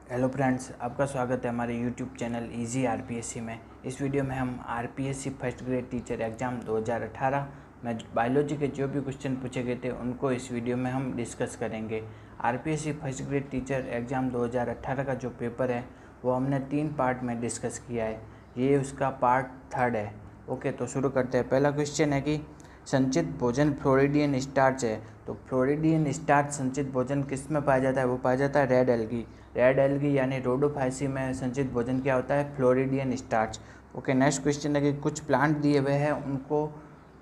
Hello friends, आपका स्वागत है हमारे यूट्यूब चैनल इजी आरपीएससी में। इस वीडियो में हम RPSC first grade teacher exam 2018 में बायोलॉजी के जो भी क्वेश्चन पूछे गए थे उनको इस वीडियो में हम डिस्कस करेंगे। RPSC first grade teacher exam 2018 का जो पेपर है वो हमने 3 पार्ट में डिस्कस किया है। ये उसका पार्ट 3 है। ओके, तो शुरू करते हैं। पहला क्वेश्चन है कि संचित भोजन फ्लोरिडियन स्टार्च है। तो फ्लोरिडियन स्टार्च संचित भोजन किस में पाया जाता है? वो पाया जाता है रेड एल्गी। रेड एल्गी यानी रोडोफाइसी में संचित भोजन क्या होता है? Floridean starch. Okay, next question है कि कुछ प्लांट दिए हुए हैं, उनको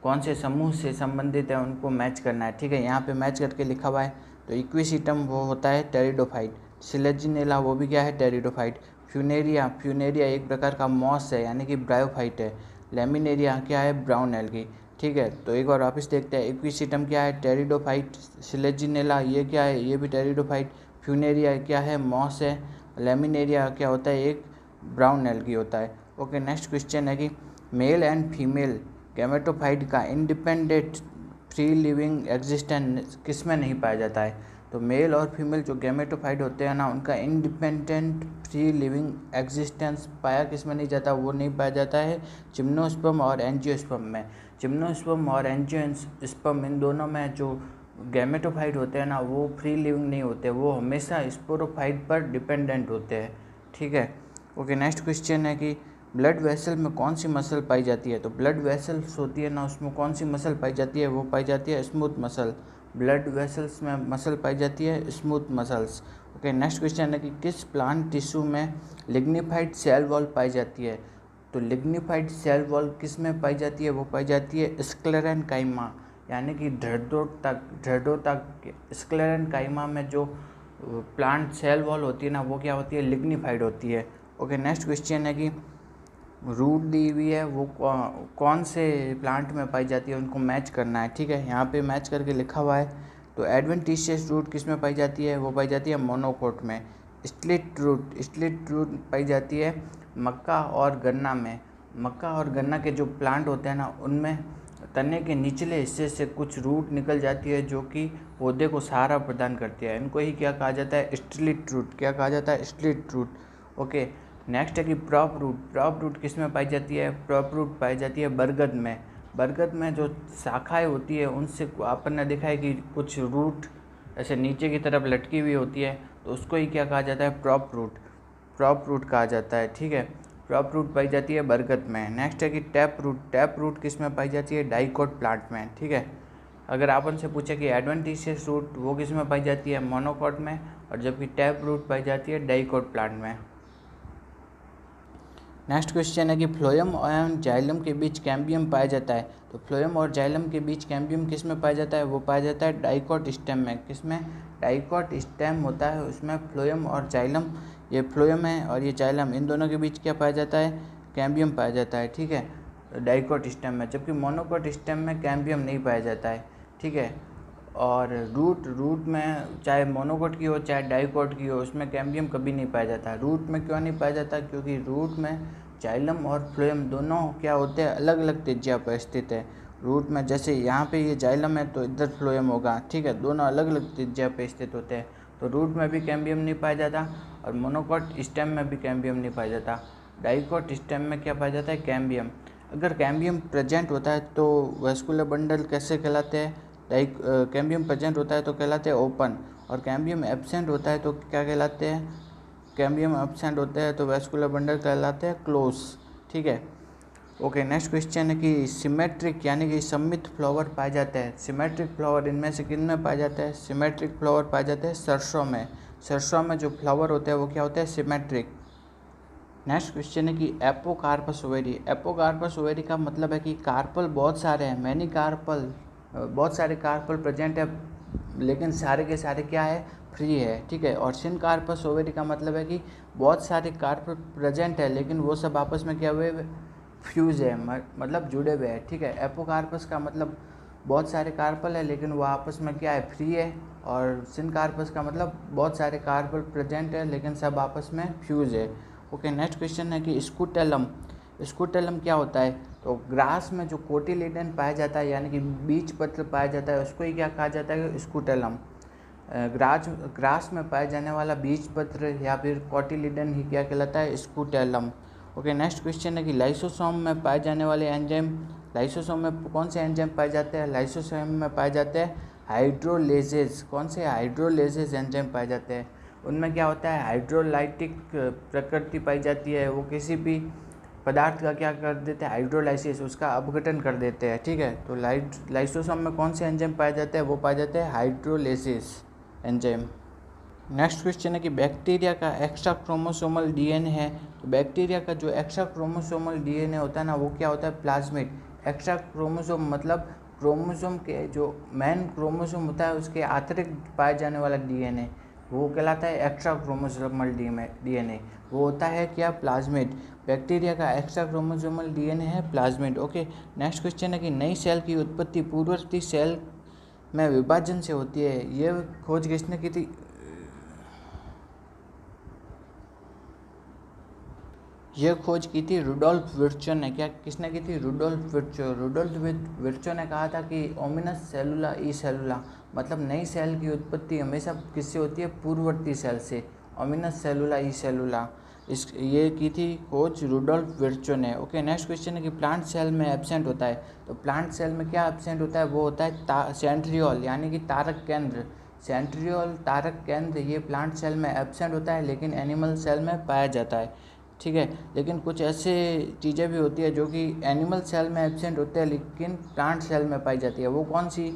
कौन से समूह से संबंधित है उनको मैच करना है। ठीक है, यहाँ पे मैच करके लिखा हुआ है। तो इक्विसिटम वो होता है टेरिडोफाइट। सिलेजिनेला वो भी क्या है? टेरिडोफाइट। फ्यूनेरिया फ्यूनेरिया एक प्रकार का मॉस है यानी कि ब्रायोफाइट है। लेमिनेरिया क्या है? Brown algae. ठीक है, तो एक बार वापस देखते हैं। इक्विसिटम क्या है? टेरिडोफाइट। सिलेजिनेला ये क्या है? ये भी टेरिडोफाइट। फ्यूनेरिया क्या है? मॉस है। लेमिनेरिया क्या होता है? एक ब्राउन एल्गी होता है। ओके, नेक्स्ट क्वेश्चन है कि मेल एंड फीमेल गैमेटोफाइट का इंडिपेंडेंट फ्री लिविंग एग्जिस्टेंस किस में नहीं पाया जाता है? तो मेल और फीमेल जो गैमेटोफाइट होते हैं ना, उनका इंडिपेंडेंट फ्री लिविंग एग्जिस्टेंस पाया किस में नहीं जाता? वो नहीं पाया जाता है जिम्नोस्पर्म और एंजियोस्पर्म में। जिम्नोस्पर्म और एंजियोस्पर्म इन दोनों में जो गैमेटोफाइट होते हैं ना, वो फ्री लिविंग नहीं होते, वो हमेशा स्पोरोफाइट पर डिपेंडेंट होते हैं। ठीक है। ओके, नेक्स्ट क्वेश्चन है कि ब्लड वेसल में कौन सी मसल पाई जाती है? तो ब्लड वेसल्स होती है ना, उसमें कौन सी मसल पाई जाती है? वो पाई जाती है स्मूथ मसल। ब्लड वेसल्स में मसल पाई जाती है smooth muscles. Okay, next question है कि किस प्लांट टिश्यू में लिग्निफाइड सेल वॉल पाई जाती है? तो लिग्निफाइड सेल वॉल किस में पाई जाती है? वो पाई जाती है स्क्लेरेनकाइमा यानी कि ढर्डोता स्क्लेरेनकाइमा में जो प्लांट सेल वॉल होती है ना, वो क्या होती है? लिग्निफाइड होती है। ओके, नेक्स्ट क्वेश्चन है कि रूट दी हुई है, वो कौन से प्लांट में पाई जाती है? उनको मैच करना है। ठीक है, यहाँ पे मैच करके लिखा हुआ है। तो एडवेंटिशियस रूट किस में पाई जाती है? वो पाई जाती है मोनोकोट में। स्प्लिट रूट पाई जाती है मक्का और गन्ना में। मक्का और गन्ना के जो प्लांट होते हैं ना, उनमें तने के निचले हिस्से से कुछ रूट निकल जाती है जो कि पौधे को सहारा प्रदान करती है। इनको ही क्या कहा जाता है? Split root. क्या कहा जाता है? Split root. ओके, नेक्स्ट है कि प्रॉप रूट किस में पाई जाती है? प्रॉप रूट पाई जाती है बरगद में। बरगद में जो शाखाएं होती है उनसे अपन ने देखा है कि कुछ रूट ऐसे नीचे की तरफ लटकी हुई होती है, तो उसको ही क्या कहा जाता है? प्रॉप रूट कहा जाता है। ठीक है, प्रॉप रूट पाई जाती है बरगद में। नेक्स्ट है कि टैप रूट किस में पाई जाती है? डाइकोट प्लांट में। ठीक है, अगर आपन से पूछे कि एडवेंटिशियस रूट वो किस में पाई जाती है? मोनोकोट में। और जबकि टैप रूट पाई जाती है डाइकोट प्लांट में। नेक्स्ट क्वेश्चन है कि फ्लोएम एवं जाइलम के बीच कैम्बियम पाया जाता है। तो फ्लोएम और जाइलम के बीच कैम्बियम किस में पाया जाता है? वो पाया जाता है डाइकोट स्टेम में। किस में? डाइकोट स्टेम होता है, उसमें फ्लोएम और जाइलम, ये फ्लोएम है और ये जाइलम, इन दोनों के बीच क्या पाया जाता है? कैम्बियम पाया जाता है। ठीक है, डाइकोट स्टेम में। जबकि मोनोकोट स्टेम में कैम्बियम नहीं पाया जाता है। ठीक है, और रूट में चाहे मोनोकोट की हो चाहे डाइकोट की हो, उसमें कैम्बियम कभी नहीं पाया जाता। रूट में क्यों नहीं पाया जाता? क्योंकि रूट में जाइलम और फ्लोएम दोनों क्या होते हैं? अलग अलग त्रिज्या पर स्थित है। रूट में जैसे यहाँ पे ये जाइलम है तो इधर फ्लोएम होगा। ठीक है, दोनों अलग अलग त्रिज्या पर स्थित होते हैं, तो रूट में भी कैम्बियम नहीं पाया जाता और मोनोकोट स्टेम में भी कैम्बियम नहीं पाया जाता। डाइकोट स्टेम में क्या पाया जाता है? कैम्बियम। अगर कैम्बियम प्रेजेंट होता है तो वेस्कुलर बंडल कैसे कहलाते हैं? कैम्बियम प्रेजेंट होता है तो कहलाते हैं ओपन, और कैम्बियम एब्सेंट होता है तो क्या कहलाते हैं? कैम्बियम एब्सेंट होते हैं तो वेस्कुलर बंडल कहलाते हैं क्लोज। ठीक है। ओके, नेक्स्ट क्वेश्चन है कि सिमेट्रिक यानी कि सममित फ्लावर पाए जाते हैं। सिमेट्रिक फ्लावर इनमें से किन में पाया जाता है? सिमेट्रिक फ्लावर पाए जाते हैं सरसों में। सरसों में जो फ्लावर होते हैं वो क्या होते हैं? सिमेट्रिक। नेक्स्ट क्वेश्चन है कि एपोकार्पस ओवेरी। एपोकार्पस ओवेरी का मतलब है कि कार्पल बहुत सारे हैं, मैनी कार्पल, बहुत सारे कार्पल प्रेजेंट है, लेकिन सारे के सारे क्या है? फ्री है। ठीक है, और सिनकार्पस ओवेरी का मतलब है कि बहुत सारे कार्पल प्रेजेंट है लेकिन वो सब आपस में क्या हुए? फ्यूज है, मतलब जुड़े हुए हैं। ठीक है, एपोकार्पस का मतलब बहुत सारे कार्पल है लेकिन वो आपस में क्या है? फ्री है। और सिनकार्पस का मतलब बहुत सारे कार्पल प्रेजेंट है लेकिन सब आपस में फ्यूज है। ओके, नेक्स्ट क्वेश्चन है कि स्कूटेलम। स्कूटेलम क्या होता है? तो ग्रास में जो कोटिलीडन पाया जाता है यानी कि बीज पत्र पाया जाता है, उसको ही क्या कहा जाता है? स्कूटेलम। ग्रास में पाया जाने वाला बीज पत्र या फिर कोटिलिडन ही क्या कहलाता है, स्कूटेलम। ओके, नेक्स्ट क्वेश्चन है कि लाइसोसोम में पाए जाने वाले एंजाइम, लाइसोसोम में कौन से एंजाइम पाए जाते हैं, लाइसोसोम में पाए जाते हैं हाइड्रोलेजेस। कौन से हाइड्रोलेजेस एंजाइम पाए जाते हैं, उनमें क्या होता है हाइड्रोलाइटिक प्रकृति पाई जाती है, वो किसी भी पदार्थ का क्या कर देते हैं हाइड्रोलाइसिस, उसका अपघटन कर देते हैं, ठीक है। तो लाइसोसोम में कौन से एंजाइम पाए जाते हैं, वो पाए जाते हैं हाइड्रोलाइसिस एंजाइम। नेक्स्ट क्वेश्चन है कि बैक्टीरिया का एक्स्ट्रा क्रोमोसोमल डीएनए है, तो बैक्टीरिया का जो एक्स्ट्रा क्रोमोसोमल डीएनए होता है ना, वो क्या होता है प्लाज्मिड। एक्स्ट्रा क्रोमोसोम मतलब क्रोमोसोम के जो मेन क्रोमोसोम होता है उसके अतिरिक्त पाए जाने वाला डीएनए, वो कहलाता है एक्स्ट्रा क्रोमोसोमल डीएनए, वो होता है क्या प्लाज्मिड। बैक्टीरिया का एक्स्ट्रा क्रोमोसोमल डीएनए है प्लाज्मिड। ओके, नेक्स्ट क्वेश्चन है कि नई सेल की उत्पत्ति पूर्ववर्ती सेल में विभाजन से होती है, ये खोज किसने की थी, यह खोज की थी रुडोल्फ विर्चो ने। क्या किसने की थी, रुडोल्फ विर्चो। रुडोल्फ विर्चो ने कहा था कि ओमिनस सेलुला ई सेलुला, मतलब नई सेल की उत्पत्ति हमेशा किससे होती है, पूर्ववर्ती सेल से, ओमिनस सेलुला ई सेलुला, ये की थी खोज रुडोल्फ विर्चो ने। ओके, नेक्स्ट क्वेश्चन है कि प्लांट सेल में एब्सेंट होता है, तो प्लांट सेल में क्या एब्सेंट होता है, वो होता है सेंट्रियोल यानी कि तारक केंद्र। सेंट्रियोल तारक केंद्र ये प्लांट सेल में एब्सेंट होता है लेकिन एनिमल सेल में पाया जाता है, ठीक है। लेकिन कुछ ऐसे चीज़ें भी होती है जो कि एनिमल सेल में एब्सेंट होते हैं लेकिन प्लांट सेल में पाई जाती है, वो कौन सी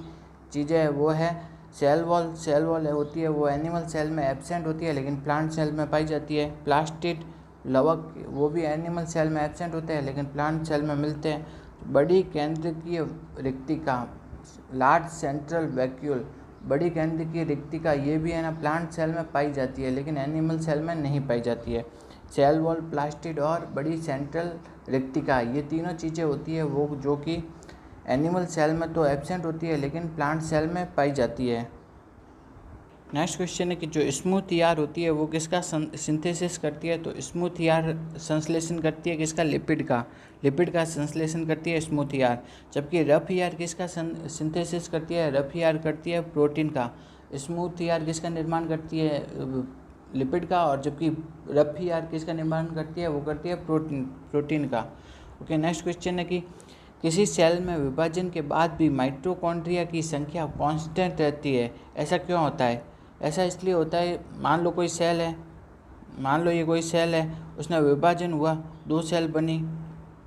चीज़ें है, वो है सेल वॉल। सेल वॉल होती है वो एनिमल सेल में एब्सेंट होती है लेकिन प्लांट सेल में पाई जाती है। प्लास्टिड लवक वो भी एनिमल सेल में एब्सेंट होते हैं लेकिन प्लांट सेल में मिलते हैं। बड़ी केंद्रकीय रिक्तिका, लार्ज सेंट्रल वैक्यूल, बड़ी केंद्रकीय रिक्तिका ये भी है ना प्लांट सेल में पाई जाती है लेकिन एनिमल सेल में नहीं पाई जाती है। सेल वॉल, प्लास्टिड और बड़ी सेंट्रल रिक्तिका ये तीनों चीज़ें होती है वो जो कि एनिमल सेल में तो एब्सेंट होती है लेकिन प्लांट सेल में पाई जाती है। नेक्स्ट क्वेश्चन है कि जो स्मूथ ईआर होती है वो किसका सिंथेसिस करती है, तो स्मूथ ईआर संश्लेषण करती है किसका, लिपिड का। लिपिड का संश्लेषण करती है स्मूथ ईआर। जबकि रफ ईआर किसका सिंथेसिस करती है, रफ ईआर करती है प्रोटीन का। स्मूथ ईआर किसका निर्माण करती है, लिपिड का, और जबकि रफ ईआर किसका निर्माण करती है, वो करती है प्रोटीन का। ओके, नेक्स्ट क्वेश्चन है कि किसी सेल में विभाजन के बाद भी माइटोकॉन्ड्रिया की संख्या कांस्टेंट रहती है, ऐसा क्यों होता है। ऐसा इसलिए होता है, मान लो कोई सेल है, मान लो ये कोई सेल है, उसने विभाजन हुआ, 2 सेल बनी,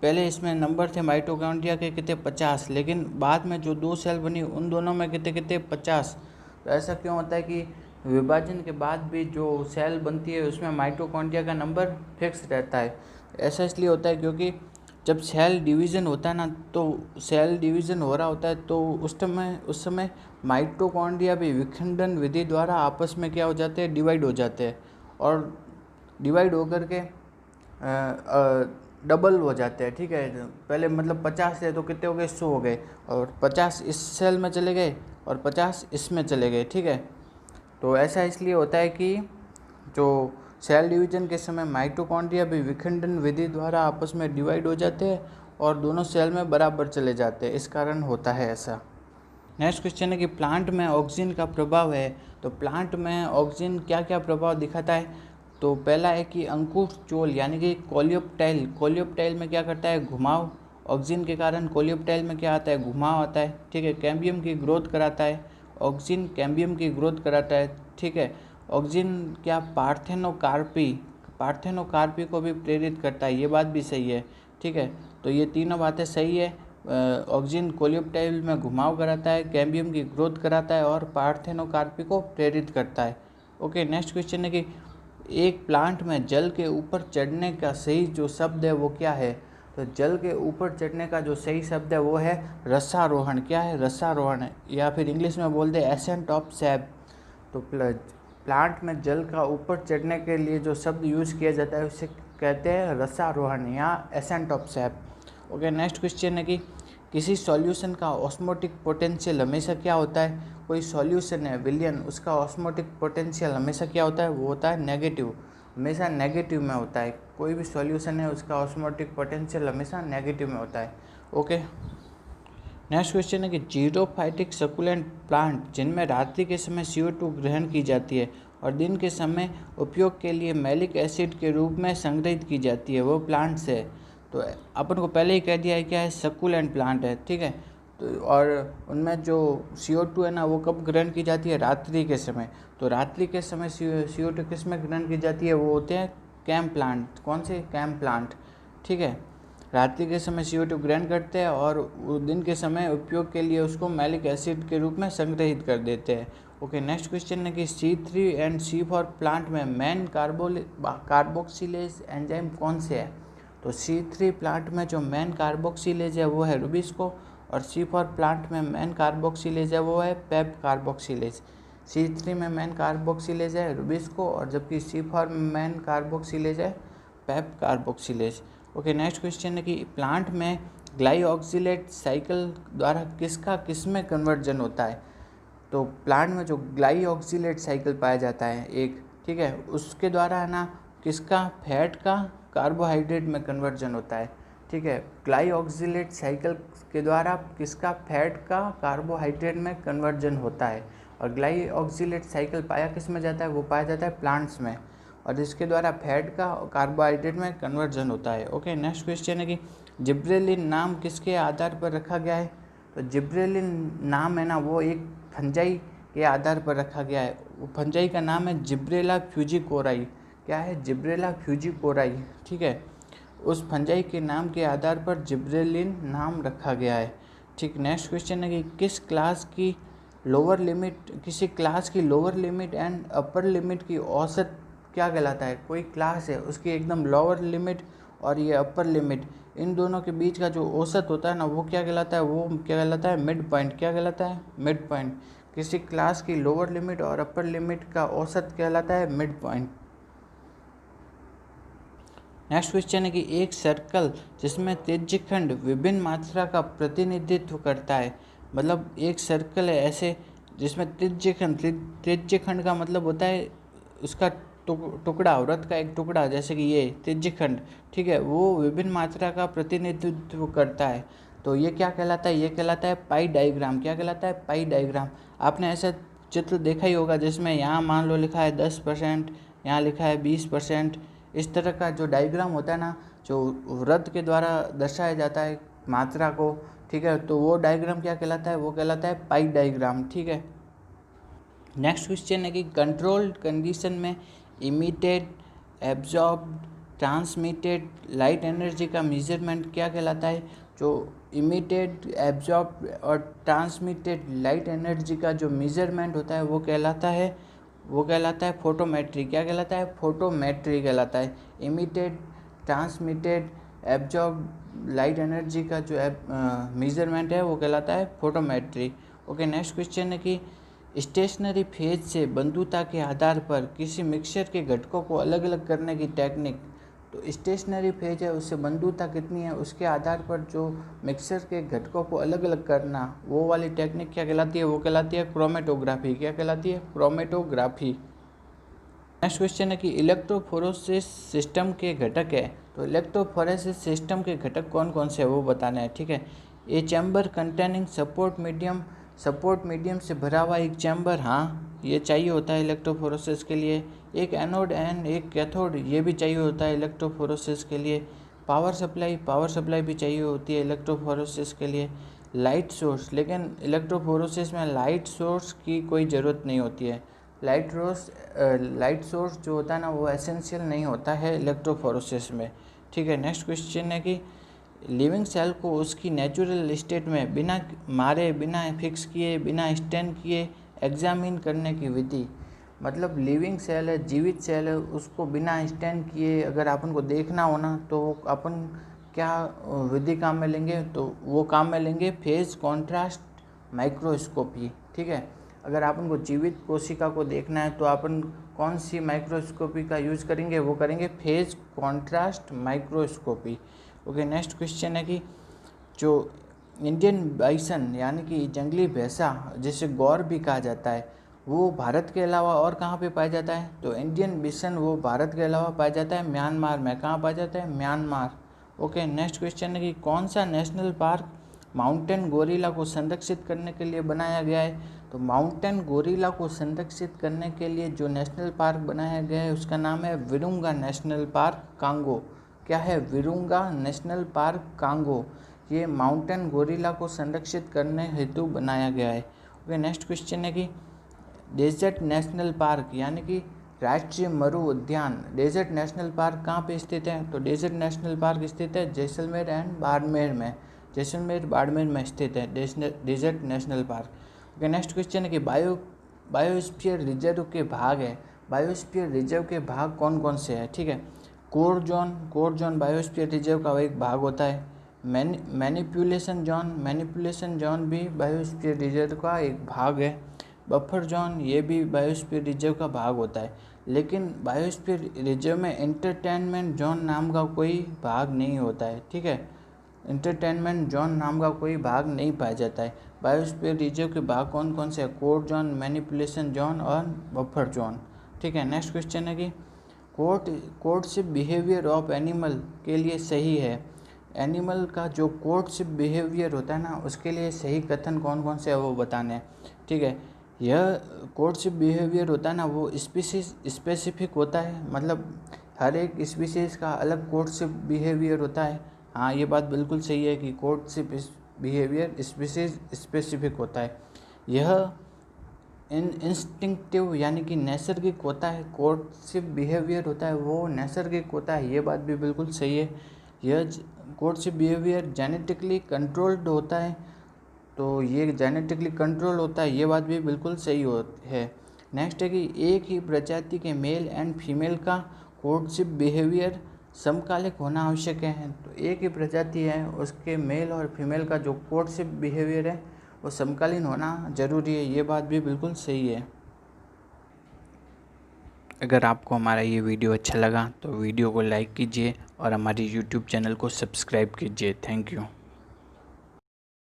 पहले इसमें नंबर थे माइटोकॉन्ड्रिया के कितने 50, लेकिन बाद में जो 2 सेल बनी उन दोनों में कितने कितने 50। तो ऐसा क्यों होता है कि विभाजन के बाद भी जो सेल बनती है उसमें माइटोकॉन्ड्रिया का नंबर फिक्स रहता है। ऐसा इसलिए होता है क्योंकि जब सेल डिवीज़न होता है ना, तो सेल डिवीज़न हो रहा होता है तो उस समय माइटोकॉन्ड्रिया भी विखंडन विधि द्वारा आपस में क्या हो जाते हैं, डिवाइड हो जाते हैं, और डिवाइड होकर के डबल हो जाते हैं, ठीक है। पहले मतलब 50 थे तो कितने हो गए, 100 हो गए, और 50 इस सेल में चले गए और 50 इसमें चले गए, ठीक है। तो ऐसा इसलिए होता है कि जो सेल डिवीजन के समय माइटोकॉन्ड्रिया भी विखंडन विधि द्वारा आपस में डिवाइड हो जाते हैं और दोनों सेल में बराबर चले जाते हैं, इस कारण होता है ऐसा। नेक्स्ट क्वेश्चन है कि प्लांट में ऑक्सीजन का प्रभाव है, तो प्लांट में ऑक्सीजन क्या क्या प्रभाव दिखाता है। तो पहला है कि अंकुर चोल यानी कि कोलियोप्टाइल, कोलियोप्टाइल में क्या करता है, घुमाव। ऑक्सीजन के कारण कोलियोप्टाइल में क्या आता है, घुमाव आता है, ठीक है। कैम्बियम की ग्रोथ कराता है, ऑक्सीजन कैम्बियम की ग्रोथ कराता है, ठीक है। ऑक्सीजन क्या पार्थेनोकार्पी को भी प्रेरित करता है, ये बात भी सही है, ठीक है। तो ये तीनों बातें सही है। ऑक्सीजन कोलियोप्टाइल में घुमाव कराता है, कैम्बियम की ग्रोथ कराता है और पार्थेनोकार्पी को प्रेरित करता है। ओके, नेक्स्ट क्वेश्चन है कि एक प्लांट में जल के ऊपर चढ़ने का सही जो शब्द है वो क्या है। तो जल के ऊपर चढ़ने का जो सही शब्द है वो है रसारोहण। क्या है, रसारोहण है, या फिर इंग्लिश में बोलते हैं एसेंट ऑफ सैप। तो प्लांट में जल का ऊपर चढ़ने के लिए जो शब्द यूज़ किया जाता है उसे कहते हैं रसारोहण या ascent of SAP. Okay, next question है कि किसी सॉल्यूशन का ऑस्मोटिक पोटेंशियल हमेशा क्या होता है। कोई सॉल्यूशन है विलियन, उसका ऑस्मोटिक पोटेंशियल हमेशा क्या होता है, वो होता है नेगेटिव, हमेशा नेगेटिव में होता है। कोई भी सॉल्यूशन है उसका ऑस्मोटिक पोटेंशियल हमेशा नेगेटिव में होता है। ओके, नेक्स्ट क्वेश्चन है कि जीरोफाइटिक सकुलेंट प्लांट जिनमें रात्रि के समय CO2 ग्रहण की जाती है और दिन के समय उपयोग के लिए मैलिक एसिड के रूप में संग्रहित की जाती है, वो प्लांट्स है। तो अपन को पहले ही कह दिया है क्या है, सकुलेंट प्लांट है, ठीक है। तो और उनमें जो CO2 है ना, वो कब ग्रहण की जाती है, रात्रि के समय। तो रात्रि के समय CO2 किस में ग्रहण की जाती है, वो होते हैं कैम प्लांट। कौन से, कैम प्लांट, ठीक है। रात्रि के समय CO2 ग्रहण करते हैं और दिन के समय उपयोग के लिए उसको मैलिक एसिड के रूप में संग्रहित कर देते हैं। ओके, नेक्स्ट क्वेश्चन है कि C3 एंड C4 प्लांट में मेन कार्बोक्सिलेज एंजाइम कौन से है। तो C3 प्लांट में जो मेन कार्बोक्सिलेज है वो है रुबिस्को, और C4 प्लांट में मेन कार्बोक्सिलेज है वो है पेप कार्बोक्सिलेज। C3 में मेन कार्बोक्सिलेज है रुबिस्को, और जबकि C4 में मेन कार्बोक्सिलेज है PEP carboxylase. Okay, next question है कि प्लांट में ग्लाइऑक्सिलेट साइकिल द्वारा किस में कन्वर्जन होता है। तो प्लांट में जो ग्लाइऑक्सिलेट साइकिल पाया जाता है एक, ठीक है, उसके द्वारा है ना किसका, फैट का कार्बोहाइड्रेट में कन्वर्जन होता है, ठीक है। ग्लाइऑक्सिलेट साइकिल के द्वारा किसका, फैट का कार्बोहाइड्रेट में कन्वर्जन होता है। और ग्लाइऑक्सिलेट साइकिल पाया किस में जाता है, वो पाया जाता है प्लांट्स में, और इसके द्वारा फैट का कार्बोहाइड्रेट में कन्वर्जन होता है। ओके, नेक्स्ट क्वेश्चन है कि जिब्रेलिन नाम किसके आधार पर रखा गया है। तो जिब्रेलिन नाम है ना, वो एक फंजाई के आधार पर रखा गया है। वो फंजाई का नाम है जिब्रेला फ्यूजिकोराई। क्या है, जिब्रेला फ्यूजिकोराई, ठीक है। उस फंजाई के नाम के आधार पर जिब्रेलिन नाम रखा गया है, ठीक। नेक्स्ट क्वेश्चन है कि किसी क्लास की lower limit and upper limit की औसत क्या कहलाता है। कोई क्लास है, उसकी एकदम लोअर लिमिट और ये अपर लिमिट, इन दोनों के बीच का जो औसत होता है ना, वो क्या कहलाता है, वो क्या कहलाता है, मिड पॉइंट। क्या कहलाता है, मिड पॉइंट। किसी क्लास की लोअर लिमिट और अपर लिमिट का औसत कहलाता है मिड पॉइंट। नेक्स्ट क्वेश्चन है कि एक सर्कल जिसमें त्रिज्यखंड विभिन्न मात्रा का प्रतिनिधित्व करता है। मतलब एक सर्कल है ऐसे जिसमें त्रिज्यखंड का मतलब होता है उसका टुकड़ा, वृत्त का एक टुकड़ा, जैसे कि ये त्रिज्यखंड, ठीक है, वो विभिन्न मात्रा का प्रतिनिधित्व करता है। तो ये क्या कहलाता है, ये कहलाता है पाई डायग्राम। क्या कहलाता है, पाई डायग्राम। आपने ऐसा चित्र देखा ही होगा जिसमें यहाँ मान लो लिखा है 10%, यहाँ लिखा है 20%। इस तरह का जो डायग्राम होता है ना, जो वृत्त के द्वारा दर्शाया जाता है मात्रा को, ठीक है, तो वो डायग्राम क्या कहलाता है, वो कहलाता है पाई डायग्राम, ठीक है। नेक्स्ट क्वेश्चन है कि कंट्रोल्ड कंडीशन में emitted, absorb, transmitted light energy का मेजरमेंट क्या कहलाता है। जो इमिटेड, एब्जॉर्ब और ट्रांसमिटेड लाइट एनर्जी का जो मेजरमेंट होता है वो कहलाता है फोटोमेट्री। क्या कहलाता है, फोटोमेट्री कहलाता है। Emitted, transmitted, absorb light energy का जो मेजरमेंट है वो कहलाता है फोटोमेट्री। ओके, नेक्स्ट क्वेश्चन है कि स्टेशनरी फेज से बंधुता के आधार पर किसी मिक्सचर के घटकों को अलग अलग करने की टेक्निक। तो स्टेशनरी फेज है, उससे बंधुता कितनी है, उसके आधार पर जो मिक्सचर के घटकों को अलग अलग करना, वो वाली टेक्निक क्या कहलाती है, वो कहलाती है क्रोमेटोग्राफी। क्या कहलाती है, क्रोमेटोग्राफी। नेक्स्ट क्वेश्चन है कि इलेक्ट्रोफोरेसिस सिस्टम के घटक है। तो इलेक्ट्रोफोरेसिस सिस्टम के घटक कौन कौन से हैं वो बताना है, ठीक है। ए चैम्बर कंटेनिंग सपोर्ट मीडियम से भरा हुआ एक चैम्बर, हाँ, ये चाहिए होता है इलेक्ट्रोफोरेसिस के लिए। एक एनोड एंड एक कैथोड, ये भी चाहिए होता है इलेक्ट्रोफोरेसिस के लिए। पावर सप्लाई भी चाहिए होती है इलेक्ट्रोफोरेसिस के लिए। लाइट सोर्स, लेकिन इलेक्ट्रोफोरेसिस में लाइट सोर्स की कोई ज़रूरत नहीं होती है। लाइट सोर्स जो होता है ना, वो एसेंशियल नहीं होता है इलेक्ट्रोफोरेसिस में, ठीक है। नेक्स्ट क्वेश्चन है कि लिविंग सेल को उसकी नेचुरल स्टेट में बिना मारे, बिना फिक्स किए, बिना स्टैन किए एग्जामिन करने की विधि। मतलब लिविंग सेल है, जीवित सेल है, उसको बिना स्टैन किए अगर अपन को देखना हो ना, तो अपन क्या विधि काम में लेंगे, तो वो काम में लेंगे फेज कॉन्ट्रास्ट माइक्रोस्कोपी, ठीक है। अगर अपन को जीवित कोशिका को देखना है तो अपन कौन सी माइक्रोस्कोपी का यूज़ करेंगे, वो करेंगे phase contrast microscopy. Okay, next question है कि जो इंडियन बाइसन यानी कि जंगली भैंसा, जिसे गौर भी कहा जाता है, वो भारत के अलावा और कहाँ पे पाया जाता है। तो इंडियन बिसन वो भारत के अलावा पाया जाता है म्यांमार में। कहाँ पाया जाता है, म्यांमार। ओके, नेक्स्ट क्वेश्चन है कि कौन सा नेशनल पार्क माउंटेन गोरिल्ला को संरक्षित करने के लिए बनाया गया है। तो माउंटेन गोरिल्ला को संरक्षित करने के लिए जो नेशनल पार्क बनाया गया है उसका नाम है विरुंगा नेशनल पार्क कांगो। क्या है? Virunga national park Congo. ये माउंटेन गोरिल्ला को संरक्षित करने हेतु बनाया गया है। ओके, नेक्स्ट क्वेश्चन है कि डेजर्ट नेशनल पार्क यानी कि राष्ट्रीय मरु उद्यान, डेजर्ट नेशनल पार्क कहाँ पे स्थित है? तो डेजर्ट नेशनल पार्क स्थित है जैसलमेर एंड बाड़मेर में, जैसलमेर बाड़मेर में स्थित है desert national park. Okay, next question है कि बायोस्फीयर रिजर्व के भाग है। बायोस्फीयर रिजर्व के भाग कौन कौन से हैं? ठीक है, कोर जोन बायोस्फीयर रिजर्व का एक भाग होता है। मैनिपुलेशन जोन भी बायोस्फीयर रिजर्व का एक भाग है। बफर जोन ये भी बायोस्फीयर रिजर्व का भाग होता है। लेकिन बायोस्फीयर रिजर्व में एंटरटेनमेंट जोन नाम का कोई भाग नहीं होता है। ठीक है, एंटरटेनमेंट जोन नाम का कोई भाग नहीं पाया जाता है। बायोस्फीयर रिजर्व के भाग कौन कौन से हैं? कोर जोन, मैनिपुलेशन जोन और बफर जोन। ठीक है, नेक्स्ट क्वेश्चन है कि कोर्टशिप बिहेवियर ऑफ एनिमल के लिए सही है। एनिमल का जो कोर्टशिप बिहेवियर होता है ना, उसके लिए सही कथन कौन कौन से है वो बताने हैं। ठीक है, यह कोर्टशिप बिहेवियर होता है ना, वो स्पीसीज स्पेसिफिक होता है, मतलब हर एक स्पीसीज का अलग कोर्टशिप बिहेवियर होता है। हाँ, ये बात बिल्कुल सही है कि कोर्टशिप बिहेवियर स्पीसीज स्पेसिफिक होता है। यह इंस्टिंक्टिव यानी कि नैसर्गिक होता है। कोर्टशिप बिहेवियर होता है वो नैसर्गिक होता है, ये बात भी बिल्कुल सही है। यह कोर्टशिप बिहेवियर जेनेटिकली कंट्रोल्ड होता है, तो ये जेनेटिकली कंट्रोल होता है, ये बात भी बिल्कुल सही है। नेक्स्ट है कि एक ही प्रजाति के मेल एंड फीमेल का कोर्टशिप बिहेवियर समकालिक होना आवश्यक है। तो एक ही प्रजाति है, उसके मेल और फीमेल का जो कोर्टशिप बिहेवियर है वो समकालीन होना ज़रूरी है, ये बात भी बिल्कुल सही है। अगर आपको हमारा ये वीडियो अच्छा लगा तो वीडियो को लाइक कीजिए और हमारे YouTube चैनल को सब्सक्राइब कीजिए। Thank you.